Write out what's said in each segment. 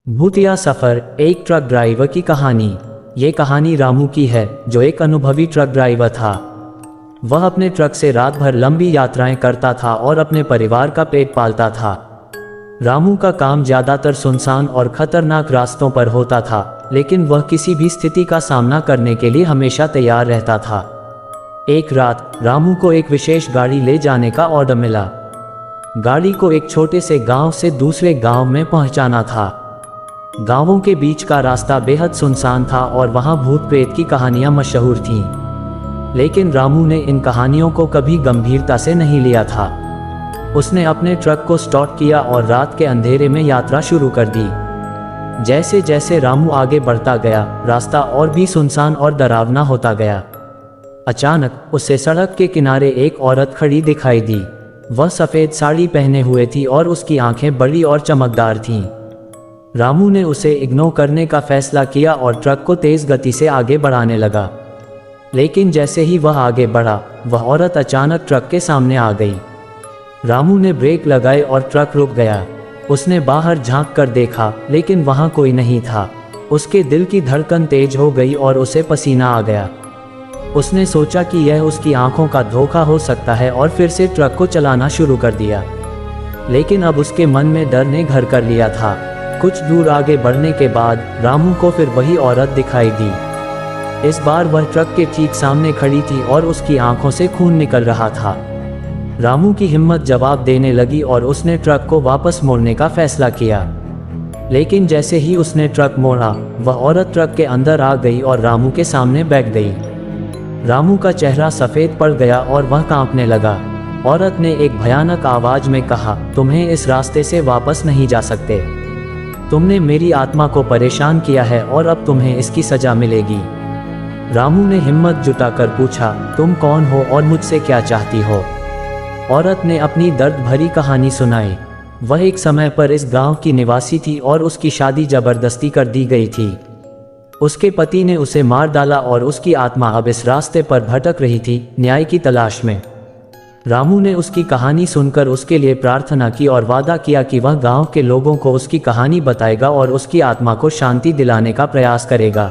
भूतिया सफ़र, एक truck driver की कहानी। ये कहानी रामू की है, जो एक अनुभवी ट्रक ड्राइवर था। वह अपने ट्रक से रात भर लंबी यात्राएं करता था और अपने परिवार का पेट पालता था। रामू का काम ज़्यादातर सुनसान और ख़तरनाक रास्तों पर होता था, लेकिन वह किसी भी स्थिति का सामना करने के लिए हमेशा तैयार रहता था। एक रात रामू को एक विशेष गाड़ी ले जाने का ऑर्डर मिला। गाड़ी को एक छोटे से गांव से दूसरे गांव में पहुंचाना था। गांवों के बीच का रास्ता बेहद सुनसान था और वहां भूत प्रेत की कहानियां मशहूर थीं। लेकिन रामू ने इन कहानियों को कभी गंभीरता से नहीं लिया था। उसने अपने ट्रक को स्टार्ट किया और रात के अंधेरे में यात्रा शुरू कर दी। जैसे जैसे रामू आगे बढ़ता गया, रास्ता और भी सुनसान और डरावना होता गया। अचानक उसे सड़क के किनारे एक औरत खड़ी दिखाई दी। वह सफ़ेद साड़ी पहने हुए थी और उसकी आंखें बड़ी और चमकदार थीं। रामू ने उसे इग्नोर करने का फैसला किया और ट्रक को तेज़ गति से आगे बढ़ाने लगा। लेकिन जैसे ही वह आगे बढ़ा, वह औरत अचानक ट्रक के सामने आ गई। रामू ने ब्रेक लगाए और ट्रक रुक गया। उसने बाहर झांक कर देखा, लेकिन वहां कोई नहीं था। उसके दिल की धड़कन तेज हो गई और उसे पसीना आ गया। उसने सोचा कि यह उसकी आंखों का धोखा हो सकता है और फिर से ट्रक को चलाना शुरू कर दिया। लेकिन अब उसके मन में डर ने घर कर लिया था। कुछ दूर आगे बढ़ने के बाद रामू को फिर वही औरत दिखाई दी। इस बार वह ट्रक के ठीक सामने खड़ी थी और उसकी आंखों से खून निकल रहा था। रामू की हिम्मत जवाब देने लगी और उसने ट्रक को वापस मोड़ने का फैसला किया। लेकिन जैसे ही उसने ट्रक मोड़ा, वह औरत ट्रक के अंदर आ गई और रामू के सामने बैठ गई। रामू का चेहरा सफ़ेद पड़ गया और वह कांपने लगा। औरत ने एक भयानक आवाज़ में कहा, तुम्हें इस रास्ते से वापस नहीं जा सकते। तुमने मेरी आत्मा को परेशान किया है और अब तुम्हें इसकी सजा मिलेगी। रामू ने हिम्मत जुटाकर पूछा, तुम कौन हो और मुझसे क्या चाहती हो? औरत ने अपनी दर्द भरी कहानी सुनाई। वह एक समय पर इस गांव की निवासी थी और उसकी शादी जबरदस्ती कर दी गई थी। उसके पति ने उसे मार डाला और उसकी आत्मा अब इस रास्ते पर भटक रही थी, न्याय की तलाश में। रामू ने उसकी कहानी सुनकर उसके लिए प्रार्थना की और वादा किया कि वह गांव के लोगों को उसकी कहानी बताएगा और उसकी आत्मा को शांति दिलाने का प्रयास करेगा।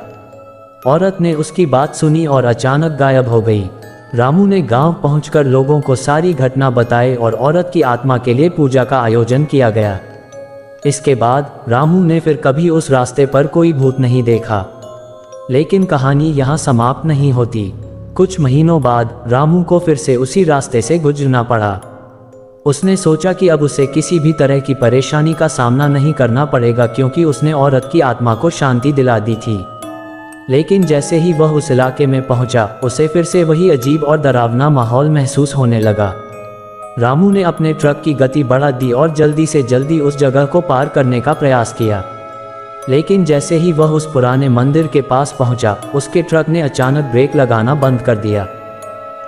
औरत ने उसकी बात सुनी और अचानक गायब हो गई। रामू ने गांव पहुंचकर लोगों को सारी घटना बताई और औरत की आत्मा के लिए पूजा का आयोजन किया गया। इसके बाद रामू ने फिर कभी उस रास्ते पर कोई भूत नहीं देखा। लेकिन कहानी यहाँ समाप्त नहीं होती। कुछ महीनों बाद रामू को फिर से उसी रास्ते से गुजरना पड़ा। उसने सोचा कि अब उसे किसी भी तरह की परेशानी का सामना नहीं करना पड़ेगा, क्योंकि उसने औरत की आत्मा को शांति दिला दी थी। लेकिन जैसे ही वह उस इलाके में पहुंचा, उसे फिर से वही अजीब और डरावना माहौल महसूस होने लगा। रामू ने अपने ट्रक की गति बढ़ा दी और जल्दी से जल्दी उस जगह को पार करने का प्रयास किया। लेकिन जैसे ही वह उस पुराने मंदिर के पास पहुंचा, उसके ट्रक ने अचानक ब्रेक लगाना बंद कर दिया।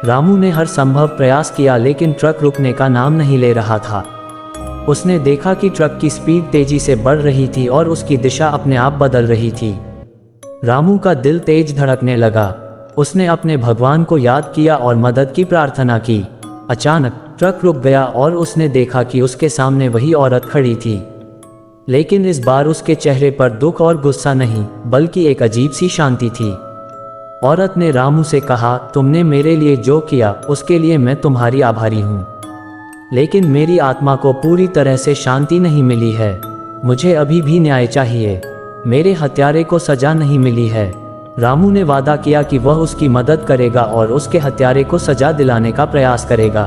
रामू ने हर संभव प्रयास किया, लेकिन ट्रक रुकने का नाम नहीं ले रहा था। उसने देखा कि ट्रक की स्पीड तेजी से बढ़ रही थी और उसकी दिशा अपने आप बदल रही थी। रामू का दिल तेज धड़कने लगा। उसने अपने भगवान को याद किया और मदद की प्रार्थना की। अचानक ट्रक रुक गया और उसने देखा कि उसके सामने वही औरत खड़ी थी। लेकिन इस बार उसके चेहरे पर दुख और गुस्सा नहीं, बल्कि एक अजीब सी शांति थी। औरत ने रामू से कहा, तुमने मेरे लिए जो किया उसके लिए मैं तुम्हारी आभारी हूँ। लेकिन मेरी आत्मा को पूरी तरह से शांति नहीं मिली है। मुझे अभी भी न्याय चाहिए। मेरे हत्यारे को सजा नहीं मिली है। रामू ने वादा किया कि वह उसकी मदद करेगा और उसके हत्यारे को सजा दिलाने का प्रयास करेगा।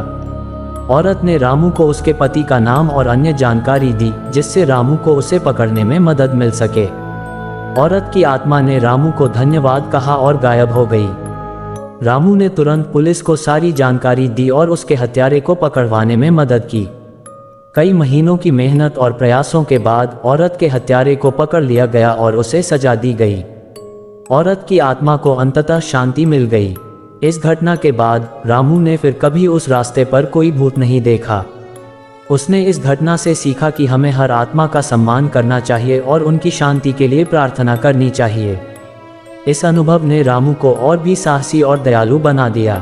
औरत ने रामू को उसके पति का नाम और अन्य जानकारी दी, जिससे रामू को उसे पकड़ने में मदद मिल सके। औरत की आत्मा ने रामू को धन्यवाद कहा और गायब हो गई। रामू ने तुरंत पुलिस को सारी जानकारी दी और उसके हत्यारे को पकड़वाने में मदद की। कई महीनों की मेहनत और प्रयासों के बाद औरत के हत्यारे को पकड़ लिया गया और उसे सजा दी गई। औरत की आत्मा को अंततः शांति मिल गई। इस घटना के बाद रामू ने फिर कभी उस रास्ते पर कोई भूत नहीं देखा। उसने इस घटना से सीखा कि हमें हर आत्मा का सम्मान करना चाहिए और उनकी शांति के लिए प्रार्थना करनी चाहिए। इस अनुभव ने रामू को और भी साहसी और दयालु बना दिया।